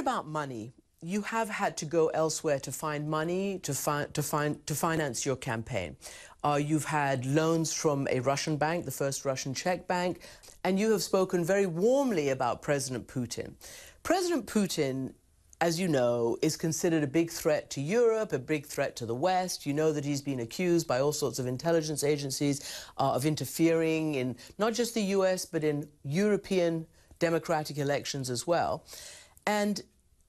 about money? You have had to go elsewhere to find money to finance your campaign. You've had loans from a Russian bank, the first Russian Czech bank, and you have spoken very warmly about President Putin. President Putin, as you know, is considered a big threat to Europe, a big threat to the West. You know that he's been accused by all sorts of intelligence agencies of interfering in not just the US, but in European democratic elections as well. And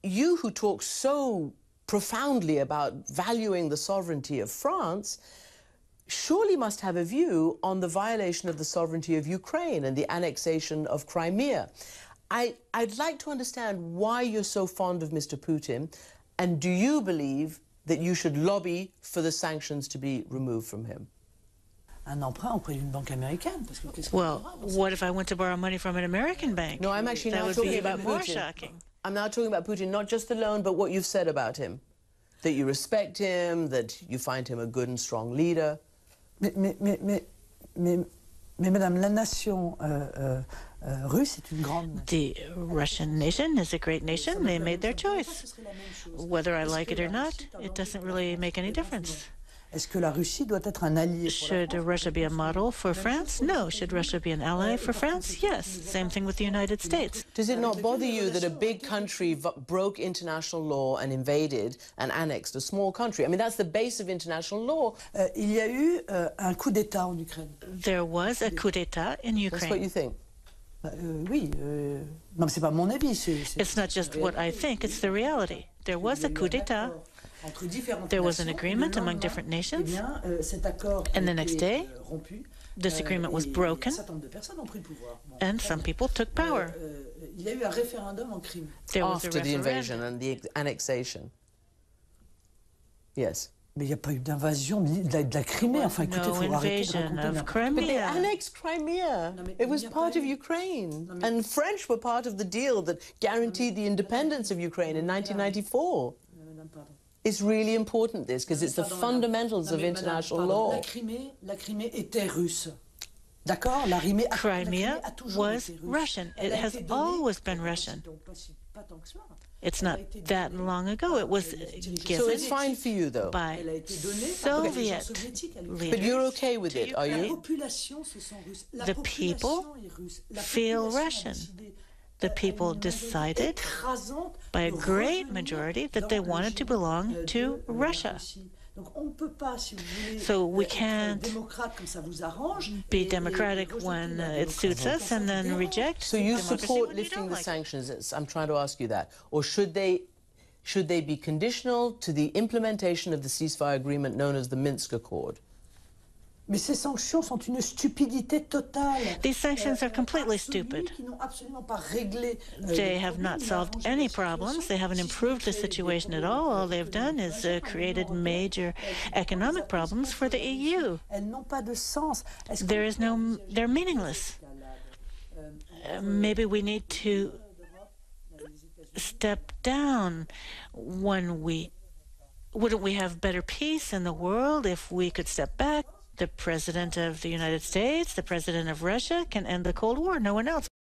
you, who talk so profoundly about valuing the sovereignty of France, surely must have a view on the violation of the sovereignty of Ukraine and the annexation of Crimea. I'd like to understand why you're so fond of Mr. Putin, and do you believe that you should lobby for the sanctions to be removed from him? Well, what if I went to borrow money from an American bank? No, I'm actually now talking about Putin. More shocking. I'm now talking about Putin, not just the loan, but what you've said about him. That you respect him, that you find him a good and strong leader. Mais Madame, la nation russe est une grande nation. The Russian nation is a great nation. They made their choice. Whether I like it or not, it doesn't really make any difference. Est-ce que la Russie doit être un allié? Should Russia be a model for France? No. Should Russia be an ally for France? Yes. Same thing with the United States. Does it not bother you that a big country broke international law and invaded and annexed a small country? I mean, that's the base of international law. Il y a eu un coup d'État en Ukraine. There was a coup d'État in Ukraine. That's what you think? Oui. Non, c'est pas mon avis. It's not just what I think, it's the reality. There was a coup d'État. There was an agreement among different nations, and the next day, this agreement was broken, and some people took power. There was after the invasion and the annexation. Yes. Mais il n'y a pas eu d'invasion de la Crimée. Enfin, écoutez, no invasion of Crimea. But they annexed Crimea. It was part of Ukraine. And French were part of the deal that guaranteed the independence of Ukraine in 1994. It's really important, this, because it's the fundamentals of international law. La Crimée était russe. Crimea was Russian. It has always been Russian. It's not that long ago. It was given so it's fine for you, though, by Soviet leaders. But you're okay with it, are you? The people feel Russian. The people decided by a great majority that they wanted to belong to Russia. So we can't be democratic when it suits us and then reject. So you support lifting the sanctions? I'm trying to ask you that. Or should they be conditional to the implementation of the ceasefire agreement known as the Minsk Accord? Mais ces sanctions sont une stupidité totale. These sanctions are completely stupid. They have not solved any problems. They haven't improved the situation at all. All they've done is created major economic problems for the EU. They're meaningless. Maybe we need to step down wouldn't we have better peace in the world if we could step back? The President of the United States, the President of Russia can end the Cold War. No one else.